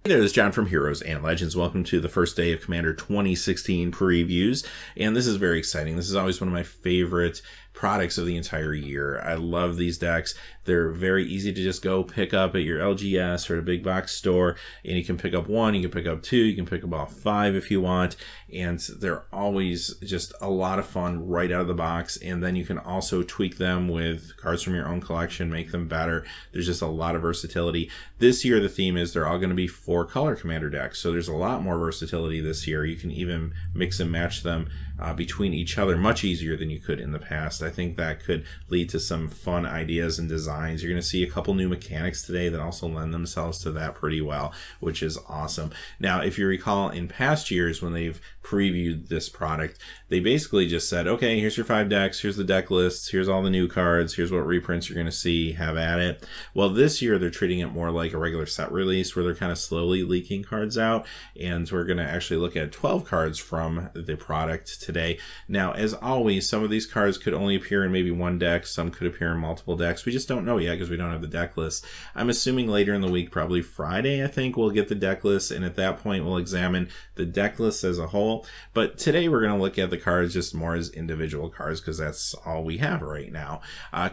Hey there, this is John from Heroes and Legends. Welcome to the first day of Commander 2016 previews, and this is very exciting. This is always one of my favorite products of the entire year. I love these decks. They're very easy to just go pick up at your LGS or at a big box store, and you can pick up one, you can pick up two, you can pick up all five if you want, and they're always just a lot of fun right out of the box. And then you can also tweak them with cards from your own collection, make them better. There's just a lot of versatility. This year the theme is they're all going to be 4-color Commander decks, so there's a lot more versatility this year. You can even mix and match them between each other much easier than you could in the past. I think that could lead to some fun ideas and designs. You're going to see a couple new mechanics today that also lend themselves to that pretty well, which is awesome. Now, if you recall in past years when they've previewed this product, they basically just said, okay, here's your 5 decks, here's the deck lists, here's all the new cards, here's what reprints you're going to see, have at it. Well, this year they're treating it more like a regular set release where they're kind of slowly leaking cards out, and we're going to actually look at 12 cards from the product today. Now, as always, some of these cards could only appear in maybe one deck, some could appear in multiple decks. We just don't know yet because we don't have the deck list. I'm assuming later in the week, probably Friday, I think, we'll get the deck list, and at that point we'll examine the deck list as a whole. But today we're going to look at the cards just more as individual cards because that's all we have right now.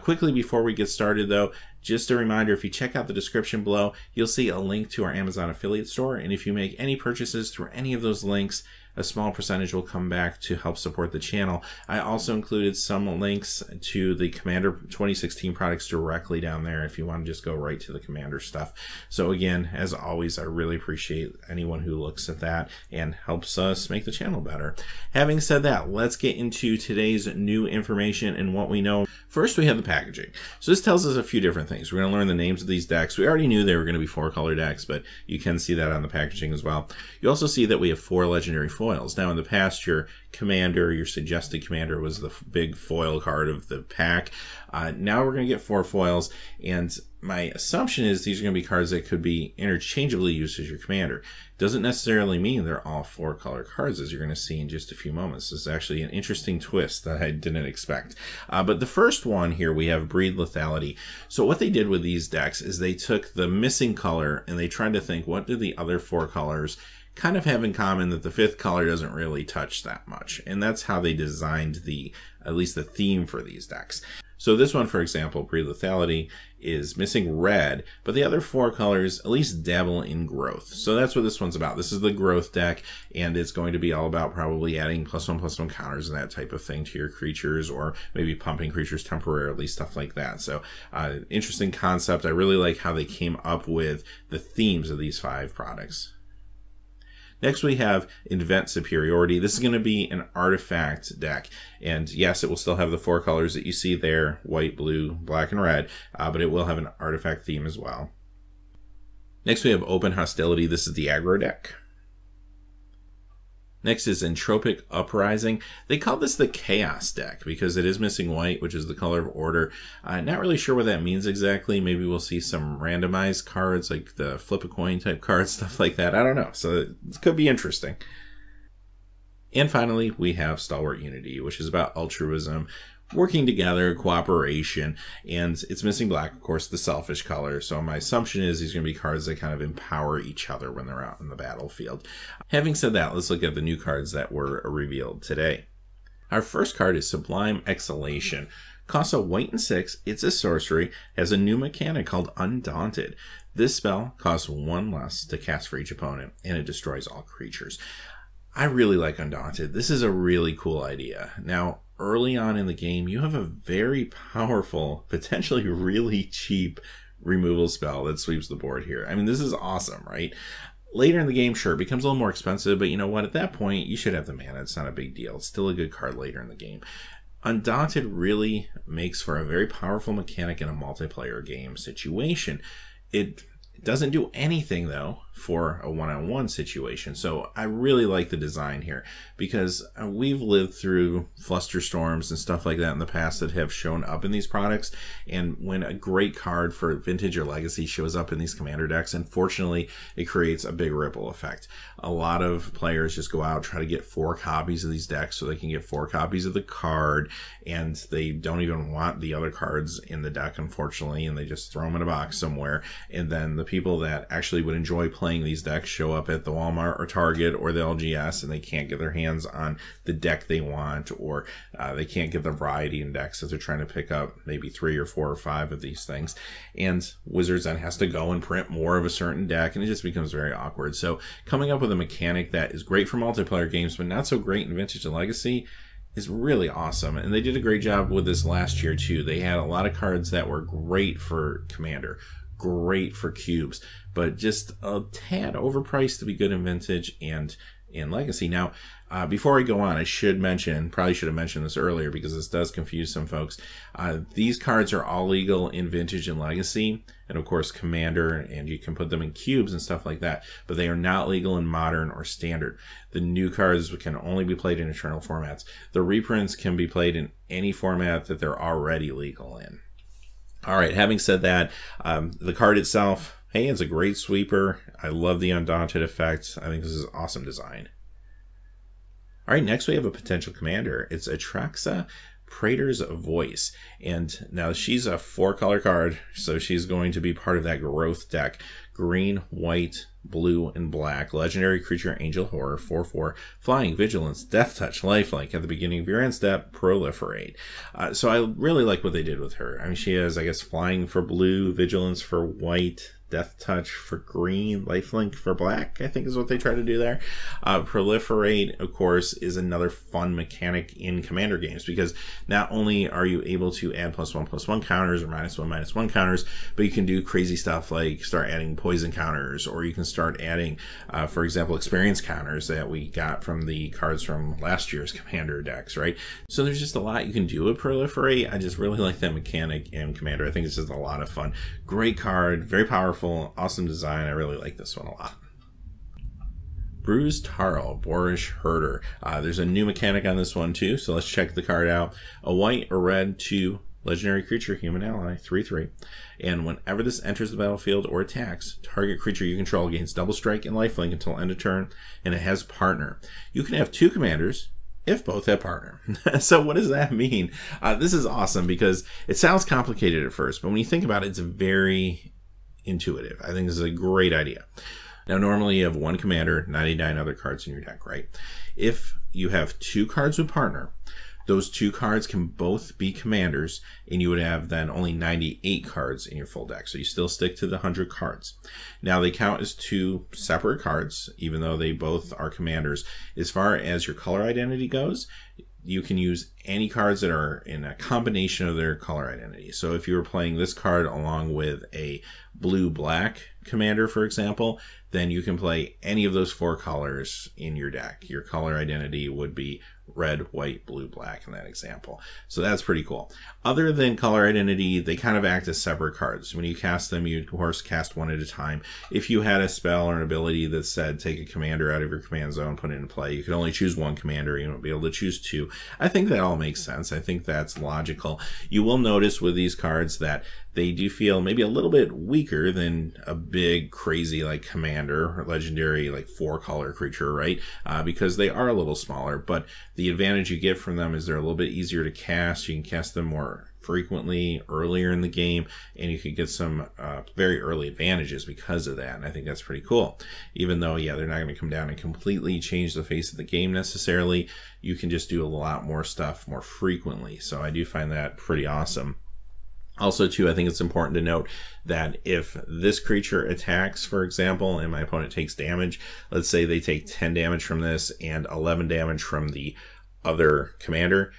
Quickly before we get started though, just a reminder, if you check out the description below, you'll see a link to our Amazon affiliate store, and if you make any purchases through any of those links, a small percentage will come back to help support the channel. I also included some links to the Commander 2016 products directly down there if you want to just go right to the Commander stuff. So again, as always, I really appreciate anyone who looks at that and helps us make the channel better. Having said that, let's get into today's new information and what we know. First, we have the packaging. So this tells us a few different things. We're going to learn the names of these decks. We already knew they were going to be 4-color decks, but you can see that on the packaging as well. You also see that we have 4 legendary foils. Now, in the past, your commander, your suggested commander, was the big foil card of the pack. Now we're going to get 4 foils, and my assumption is these are going to be cards that could be interchangeably used as your commander. Doesn't necessarily mean they're all 4-color cards, as you're going to see in just a few moments. This is actually an interesting twist that I didn't expect. But the first one here, we have Breed Lethality. So what they did with these decks is they took the missing color and they tried to think, what do the other 4 colors kind of have in common that the 5th color doesn't really touch that much? And that's how they designed at least the theme for these decks. So this one, for example, Breed Lethality, is missing red, but the other 4 colors at least dabble in growth. So that's what this one's about. This is the growth deck, and it's going to be all about probably adding +1/+1 counters and that type of thing to your creatures, or maybe pumping creatures temporarily, stuff like that. So interesting concept. I really like how they came up with the themes of these 5 products. Next, we have Invent Superiority. This is going to be an artifact deck. And yes, it will still have the 4 colors that you see there, white, blue, black, and red, but it will have an artifact theme as well. Next, we have Open Hostility. This is the aggro deck. Next is Entropic Uprising. They call this the Chaos deck because it is missing white, which is the color of order. Not really sure what that means exactly. Maybe we'll see some randomized cards, like the flip a coin type cards, stuff like that. I don't know. So it could be interesting. And finally, we have Stalwart Unity, which is about altruism, working together, cooperation, and it's missing black, of course, the selfish color. So my assumption is these are going to be cards that kind of empower each other when they're out in the battlefield. Having said that, let's look at the new cards that were revealed today. Our first card is Sublime Excision. Costs a white and 6. It's a sorcery. Has a new mechanic called Undaunted. This spell costs 1 less to cast for each opponent, and it destroys all creatures. I really like Undaunted. This is a really cool idea. Now, early on in the game, you have a very powerful, potentially really cheap removal spell that sweeps the board here. I mean, this is awesome, right? Later in the game, sure, it becomes a little more expensive, but you know what? At that point, you should have the mana. It's not a big deal. It's still a good card later in the game. Undaunted really makes for a very powerful mechanic in a multiplayer game situation. It doesn't do anything, though, for a one-on-one situation. So I really like the design here because we've lived through flusterstorms and stuff like that in the past that have shown up in these products. And when a great card for Vintage or Legacy shows up in these commander decks, unfortunately, it creates a big ripple effect. A lot of players just go out, try to get 4 copies of these decks so they can get 4 copies of the card, and they don't even want the other cards in the deck, unfortunately, and they just throw them in a box somewhere. And then the people that actually would enjoy playing playing these decks show up at the Walmart or Target or the LGS and they can't get their hands on the deck they want, or they can't get the variety in decks if they're trying to pick up maybe 3 or 4 or 5 of these things. And Wizards then has to go and print more of a certain deck, and it just becomes very awkward. So coming up with a mechanic that is great for multiplayer games but not so great in Vintage and Legacy is really awesome. And they did a great job with this last year too. They had a lot of cards that were great for Commander, great for cubes, but just a tad overpriced to be good in Vintage and in Legacy. Now, before I go on, I should mention, probably should have mentioned this earlier because this does confuse some folks. These cards are all legal in Vintage and Legacy, and of course Commander, and you can put them in cubes and stuff like that, but they are not legal in Modern or Standard. The new cards can only be played in Eternal formats. The reprints can be played in any format that they're already legal in. All right, having said that, the card itself, hey, it's a great sweeper. I love the Undaunted effect. I think this is awesome design. All right, next we have a potential commander. It's Atraxa, Praetors Voice. And now she's a 4-color card, so she's going to be part of that growth deck. Green, white, blue, and black. Legendary creature, Angel Horror, 4/4. Flying, Vigilance, Death Touch, Lifelink. At the beginning of your end step, Proliferate. So I really like what they did with her. I mean, she has, I guess, Flying for blue, Vigilance for white, Death Touch for green, Lifelink for black, I think is what they try to do there. Proliferate, of course, is another fun mechanic in Commander games, because not only are you able to add +1/+1 counters or -1/-1 counters, but you can do crazy stuff like start adding poison counters, or you can start adding, for example, experience counters that we got from the cards from last year's Commander decks, right? So there's just a lot you can do with Proliferate. I just really like that mechanic in Commander. I think it's just a lot of fun. Great card, very powerful. Awesome design. I really like this one a lot. Bruges Tarl, Boorish Herder. There's a new mechanic on this one too, so let's check the card out. A white or red 2 legendary creature, human ally, 3/3. And whenever this enters the battlefield or attacks, target creature you control gains double strike and lifelink until end of turn, and it has partner. You can have 2 commanders if both have partner. So what does that mean? This is awesome because it sounds complicated at first, but when you think about it, it's very intuitive. I think this is a great idea. Now, normally you have 1 commander, 99 other cards in your deck, right? If you have 2 cards with partner, those 2 cards can both be commanders, and you would have then only 98 cards in your full deck. So you still stick to the 100 cards. Now, they count as 2 separate cards, even though they both are commanders. As far as your color identity goes, you can use any cards that are in a combination of their color identity. So if you were playing this card along with a blue-black commander, for example, then you can play any of those 4 colors in your deck. Your color identity would be red, white, blue, black in that example. So that's pretty cool. Other than color identity, they kind of act as separate cards. When you cast them, you of course cast one at a time. If you had a spell or an ability that said take a commander out of your command zone, put it in play, you could only choose 1 commander. You won't be able to choose 2. I think that all makes sense. I think that's logical. You will notice with these cards that they do feel maybe a little bit weaker than a big, crazy like commander or legendary like 4-color creature, right? Because they are a little smaller, but the advantage you get from them is they're a little bit easier to cast. You can cast them more frequently earlier in the game, and you can get some very early advantages because of that, and I think that's pretty cool. Even though, yeah, they're not going to come down and completely change the face of the game necessarily, you can just do a lot more stuff more frequently, so I do find that pretty awesome. Also, too, I think it's important to note that if this creature attacks, for example, and my opponent takes damage, let's say they take 10 damage from this and 11 damage from the other commander,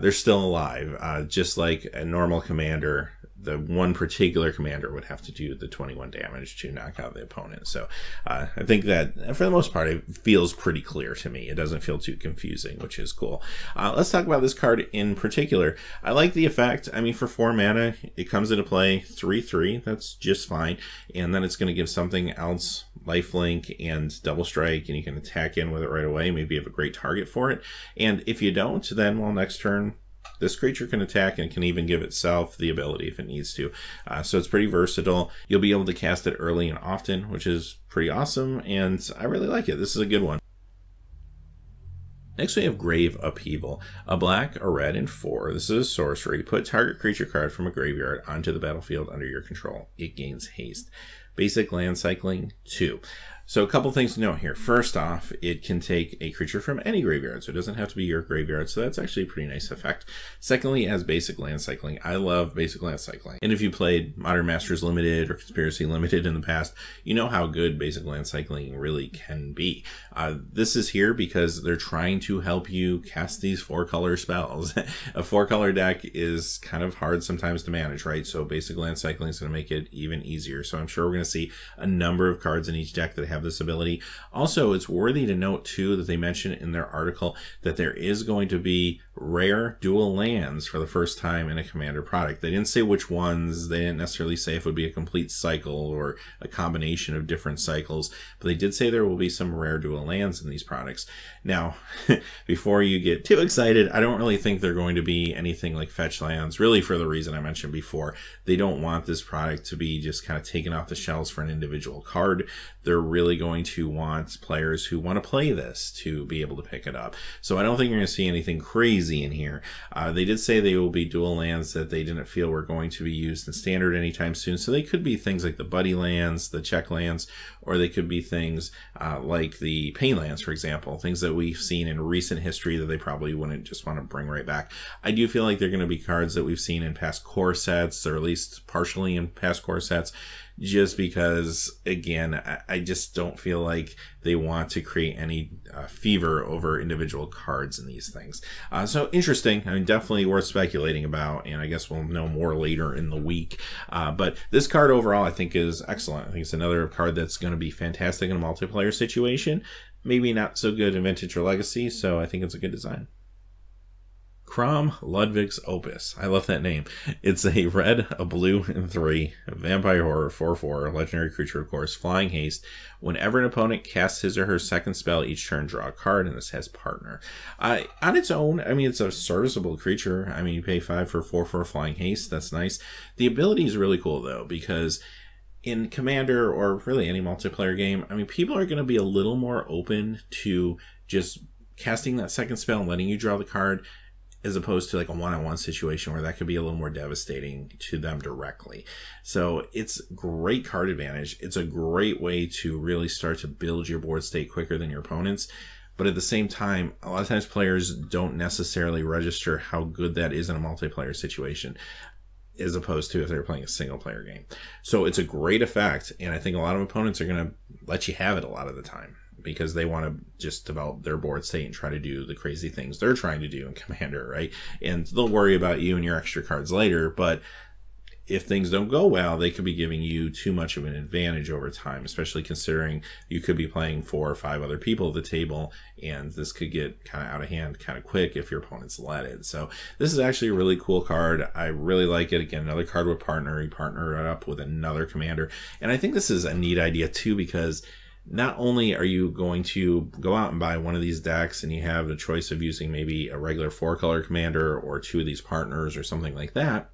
they're still alive. Just like a normal commander, the one particular commander would have to do the 21 damage to knock out the opponent. So I think that for the most part, it feels pretty clear to me. It doesn't feel too confusing, which is cool. Let's talk about this card in particular. I like the effect. I mean, for 4 mana, it comes into play 3/3. That's just fine. And then it's going to give something else lifelink and double strike, and you can attack in with it right away. Maybe you have a great target for it. And if you don't, then, well, next turn, this creature can attack and can even give itself the ability if it needs to. So it's pretty versatile. You'll be able to cast it early and often, which is pretty awesome, and I really like it. This is a good one. Next we have Grave Upheaval. A black, a red, and 4. This is a sorcery. Put target creature card from a graveyard onto the battlefield under your control. It gains haste. basic land cycling 2. So a couple things to note here. First off, it can take a creature from any graveyard, so it doesn't have to be your graveyard, so that's actually a pretty nice effect. Secondly, it has basic land cycling. I love basic land cycling. And if you played Modern Masters Limited or Conspiracy Limited in the past, you know how good basic land cycling really can be. This is here because they're trying to help you cast these 4-color spells. A 4-color deck is kind of hard sometimes to manage, right? So basic land cycling is going to make it even easier. So I'm sure we're going to see a number of cards in each deck that have this ability. Also, it's worthy to note too that they mention in their article that there is going to be rare dual lands for the first time in a Commander product. They didn't say which ones, they didn't necessarily say if it would be a complete cycle or a combination of different cycles, but they did say there will be some rare dual lands in these products. Now, before you get too excited, I don't really think they're going to be anything like fetch lands, really for the reason I mentioned before. They don't want this product to be just kind of taken off the shelves for an individual card. They're really going to want players who want to play this to be able to pick it up. So I don't think you're going to see anything crazy in here. They did say they will be dual lands that they didn't feel were going to be used in standard anytime soon. So they could be things like the buddy lands, the check lands, or they could be things like the pain lands, for example, things that we've seen in recent history that they probably wouldn't just want to bring right back. I do feel like they're going to be cards that we've seen in past core sets, or at least partially in past core sets, just because, again, I just don't feel like they want to create any fever over individual cards in these things. So interesting. I mean, definitely worth speculating about, and I guess we'll know more later in the week. But this card overall, I think, is excellent. I think it's another card that's going to be fantastic in a multiplayer situation. Maybe not so good in Vintage or Legacy, so I think it's a good design. Crom Ludwig's Opus. I love that name. It's a red, a blue, and 3. A vampire horror, 4/4. Legendary creature, of course. Flying haste. Whenever an opponent casts his or her second spell each turn, draw a card, and this has partner. On its own, I mean, it's a serviceable creature. I mean, you pay 5 for 4/4 flying haste. That's nice. The ability is really cool, though, because in Commander, or really any multiplayer game, I mean, people are going to be a little more open to just casting that second spell and letting you draw the card, as opposed to like a one-on-one situation where that could be a little more devastating to them directly. So it's great card advantage. It's a great way to really start to build your board state quicker than your opponents. But at the same time, a lot of times players don't necessarily register how good that is in a multiplayer situation, as opposed to if they're playing a single player game. So it's a great effect, and I think a lot of opponents are going to let you have it a lot of the time, because they want to just develop their board state and try to do the crazy things they're trying to do in Commander, right? And they'll worry about you and your extra cards later, but if things don't go well, they could be giving you too much of an advantage over time, especially considering you could be playing 4 or 5 other people at the table, and this could get kind of out of hand kind of quick if your opponents let it. So this is actually a really cool card. I really like it. Again, another card with partner. You partner it up with another commander. And I think this is a neat idea too, because not only are you going to go out and buy one of these decks and you have the choice of using maybe a regular 4-color commander or 2 of these partners or something like that,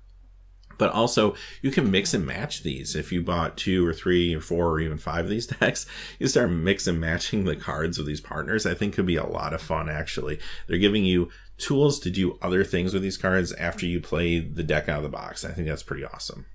but also you can mix and match these. If you bought 2 or 3 or 4 or even 5 of these decks, you start mix and matching the cards with these partners. I think could be a lot of fun, actually. They're giving you tools to do other things with these cards after you play the deck out of the box. I think that's pretty awesome.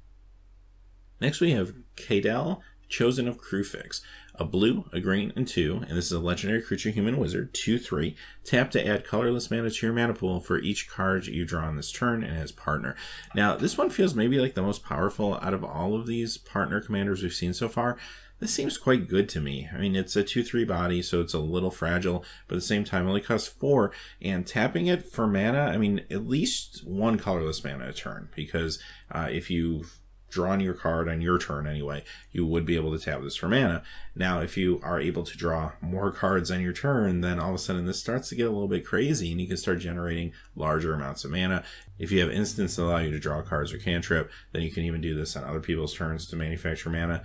Next we have Kdel, Chosen of Crewfix. A blue, a green, and 2, and this is a legendary creature human wizard, 2/3. Tap to add colorless mana to your mana pool for each card you draw on this turn, and has partner. Now, this one feels maybe like the most powerful out of all of these partner commanders we've seen so far. This seems quite good to me. I mean, it's a 2/3 body, so it's a little fragile, but at the same time, it only costs 4, and tapping it for mana, I mean, at least 1 colorless mana a turn, because if you've drawn your card on your turn anyway, you would be able to tap this for mana. Now, if you are able to draw more cards on your turn, then all of a sudden this starts to get a little bit crazy, and you can start generating larger amounts of mana. If you have instants that allow you to draw cards or cantrip, then you can even do this on other people's turns to manufacture mana.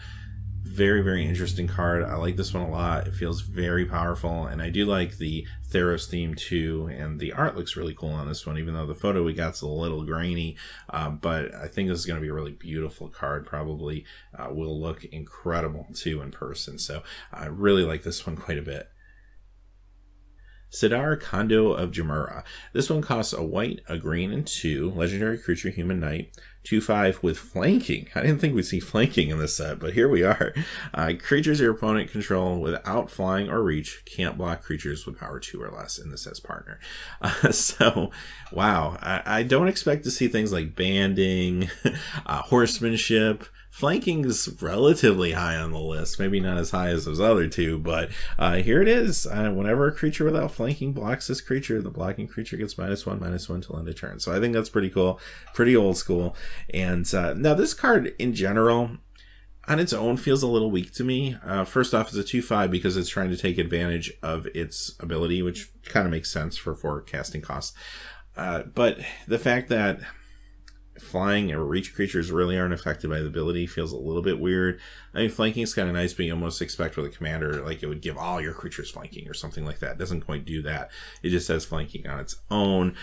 Very, very interesting card. I like this one a lot. It feels very powerful, and I do like the Theros theme too, and the art looks really cool on this one, even though the photo we got's a little grainy, but I think this is going to be a really beautiful card. Probably will look incredible too in person, so I really like this one quite a bit. Sidar, Kondo of Jamura. This one costs a white, a green, and 2. Legendary creature, human knight. 2/5 with flanking. I didn't think we'd see flanking in this set, but here we are. Creatures your opponent control without flying or reach can't block creatures with power 2 or less in this as partner. So, wow. I don't expect to see things like banding, horsemanship. Flanking is relatively high on the list. Maybe not as high as those other two, but here it is. Whenever a creature without flanking blocks this creature, the blocking creature gets -1/-1 till end of turn. So I think that's pretty cool, pretty old school. And now this card in general, on its own, feels a little weak to me. First off, it's a 2/5 because it's trying to take advantage of its ability, which kind of makes sense for 4 casting costs. But the fact that flying or reach creatures really aren't affected by the ability feels a little bit weird. I mean, flanking is kind of nice, but you almost expect with a commander, like it would give all your creatures flanking or something like that. It doesn't quite do that. It just has flanking on its own.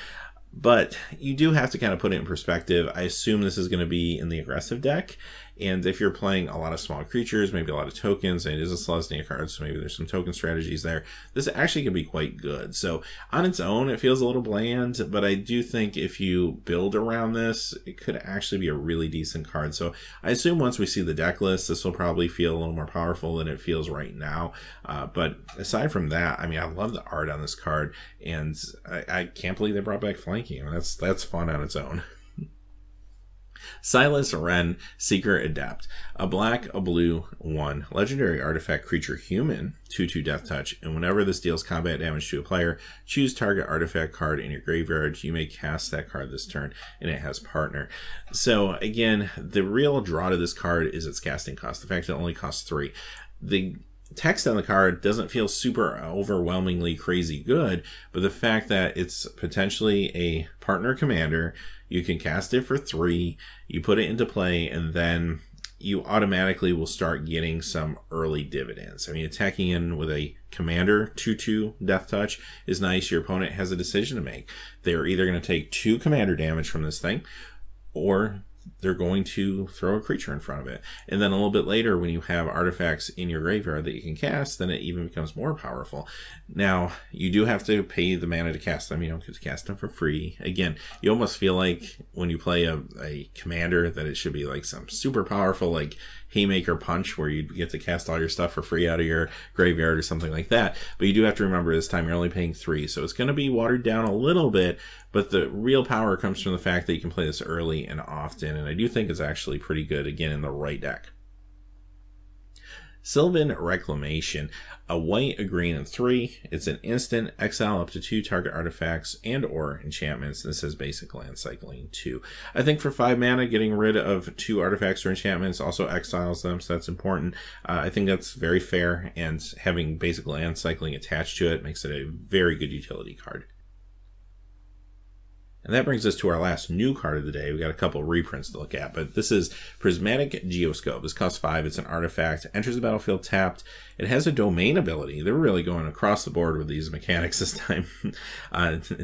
But you do have to kind of put it in perspective. I assume this is going to be in the aggressive deck. And if you're playing a lot of small creatures, maybe a lot of tokens, and it is a Celestia card, so maybe there's some token strategies there, this actually can be quite good. So on its own, it feels a little bland, but I do think if you build around this, it could actually be a really decent card. So I assume once we see the deck list, this will probably feel a little more powerful than it feels right now. But aside from that, I mean, I love the art on this card, and I can't believe they brought back flanking. I mean, that's fun on its own. Silas Wren, Seeker Adept. A black, a blue, 1. Legendary artifact creature human, 2/2 death touch, and whenever this deals combat damage to a player, choose target artifact card in your graveyard. You may cast that card this turn, and it has partner. So again, the real draw to this card is its casting cost. The fact that it only costs 3. The text on the card doesn't feel super overwhelmingly crazy good, but the fact that it's potentially a partner commander, you can cast it for 3, you put it into play, and then you automatically will start getting some early dividends. I mean, attacking in with a commander 2/2 death touch is nice. Your opponent has a decision to make. They're either going to take 2 commander damage from this thing, or they're going to throw a creature in front of it. And then a little bit later, when you have artifacts in your graveyard that you can cast, then it even becomes more powerful. Now, you do have to pay the mana to cast them. You don't get to cast them for free. Again, you almost feel like when you play a commander that it should be like some super powerful, like Haymaker Punch, where you get to cast all your stuff for free out of your graveyard or something like that. But you do have to remember this time you're only paying 3, so it's going to be watered down a little bit, but the real power comes from the fact that you can play this early and often, and I do think it's actually pretty good, again, in the right deck. Sylvan Reclamation, a white, a green, and 3. It's an instant, exile up to 2 target artifacts and or enchantments. This is basic land cycling too. I think for 5 mana, getting rid of 2 artifacts or enchantments also exiles them, so that's important. I think that's very fair, and having basic land cycling attached to it makes it a very good utility card. And that brings us to our last new card of the day. We got a couple reprints to look at, but this is Prismatic Geoscope. This costs 5. It's an artifact. Enters the battlefield tapped. It has a domain ability. They're really going across the board with these mechanics this time.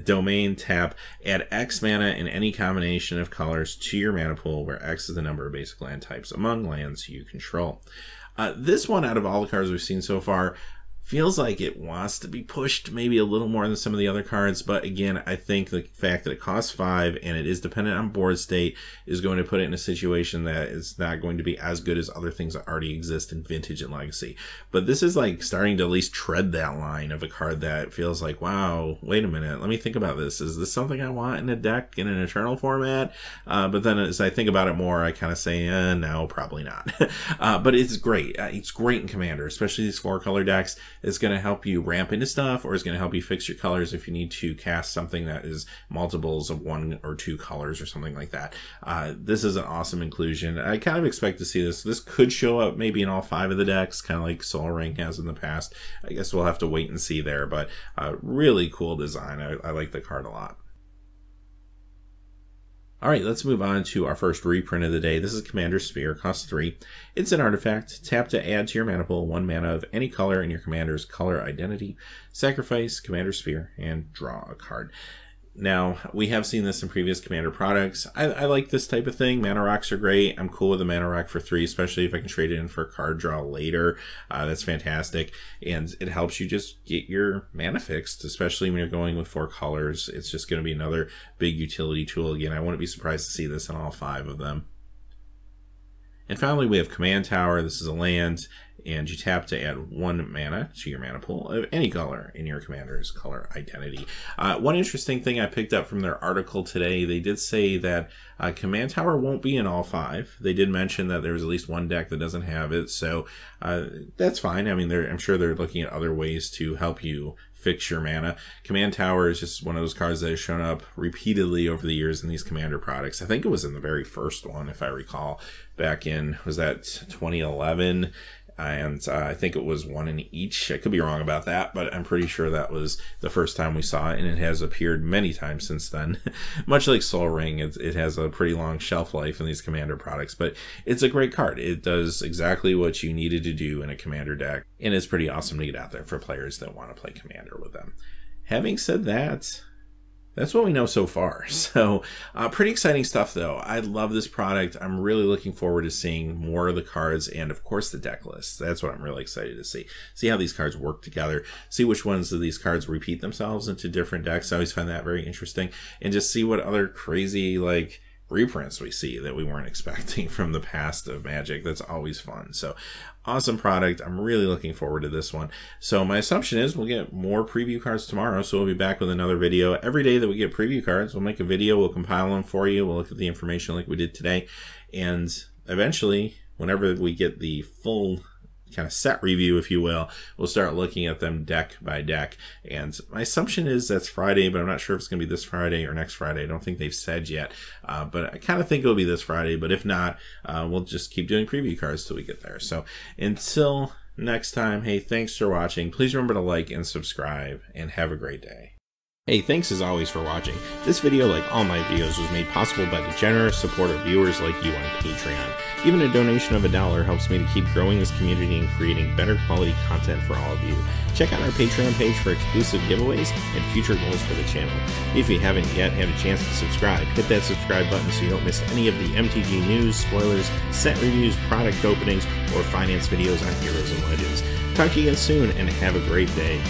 Domain, tap, add X mana in any combination of colors to your mana pool, where X is the number of basic land types among lands you control. This one, out of all the cards we've seen so far, feels like it wants to be pushed maybe a little more than some of the other cards, but again, I think the fact that it costs 5 and it is dependent on board state is going to put it in a situation that is not going to be as good as other things that already exist in Vintage and Legacy. But this is like starting to at least tread that line of a card that feels like, wow, wait a minute, let me think about this. Is this something I want in a deck in an Eternal format? But then as I think about it more, I kind of say, no, probably not. But it's great. It's great in Commander, especially these 4-color decks. It's going to help you ramp into stuff, or it's going to help you fix your colors if you need to cast something that is multiples of 1 or 2 colors or something like that. This is an awesome inclusion. I kind of expect to see this. This could show up maybe in all 5 of the decks, kind of like Sol Ring has in the past. I guess we'll have to wait and see there, but really cool design. I like the card a lot. All right, let's move on to our first reprint of the day. This is Commander Sphere, costs 3. It's an artifact. Tap to add to your mana pool 1 mana of any color in your commander's color identity. Sacrifice Commander Sphere and draw a card. Now, we have seen this in previous Commander products. I like this type of thing. Mana Rocks are great. I'm cool with the Mana Rock for 3, especially if I can trade it in for a card draw later. That's fantastic. And it helps you just get your mana fixed, especially when you're going with 4 colors. It's just going to be another big utility tool. Again, I wouldn't be surprised to see this in all 5 of them. And finally, we have Command Tower. This is a land, and you tap to add 1 mana to your mana pool of any color in your commander's color identity. One interesting thing I picked up from their article today, they did say that Command Tower won't be in all 5. They did mention that there's at least 1 deck that doesn't have it, so that's fine. I mean, I'm sure they're looking at other ways to help you fix your mana. Command Tower is just one of those cards that has shown up repeatedly over the years in these Commander products. I think it was in the very first one, if I recall, back in, was that 2011? And I think it was 1 in each. I could be wrong about that, but I'm pretty sure that was the first time we saw it, and it has appeared many times since then. Much like Sol Ring, it has a pretty long shelf life in these Commander products, but it's a great card. It does exactly what you needed to do in a Commander deck, and it's pretty awesome to get out there for players that want to play Commander with them. Having said that, that's what we know so far. So pretty exciting stuff, though. I love this product. I'm really looking forward to seeing more of the cards and, of course, the deck lists. That's what I'm really excited to see. See how these cards work together. See which ones of these cards repeat themselves into different decks. I always find that very interesting. And just see what other crazy, like, reprints we see that we weren't expecting from the past of Magic. That's always fun. So awesome product. I'm really looking forward to this one. So my assumption is we'll get more preview cards tomorrow, so we'll be back with another video. Every day that we get preview cards, we'll make a video, we'll compile them for you, we'll look at the information like we did today, and eventually, whenever we get the full kind of set review, if you will, we'll start looking at them deck by deck. And my assumption is that's Friday, but I'm not sure if it's going to be this Friday or next Friday. I don't think they've said yet, but I kind of think it'll be this Friday, but if not, we'll just keep doing preview cards till we get there. So until next time, hey, thanks for watching. Please remember to like and subscribe, and have a great day. Hey, thanks as always for watching. This video, like all my videos, was made possible by the generous support of viewers like you on Patreon. Even a donation of $1 helps me to keep growing this community and creating better quality content for all of you. Check out our Patreon page for exclusive giveaways and future goals for the channel. If you haven't yet had a chance to subscribe, hit that subscribe button so you don't miss any of the MTG news, spoilers, set reviews, product openings, or finance videos on Heroes and Legends. Talk to you again soon, and have a great day.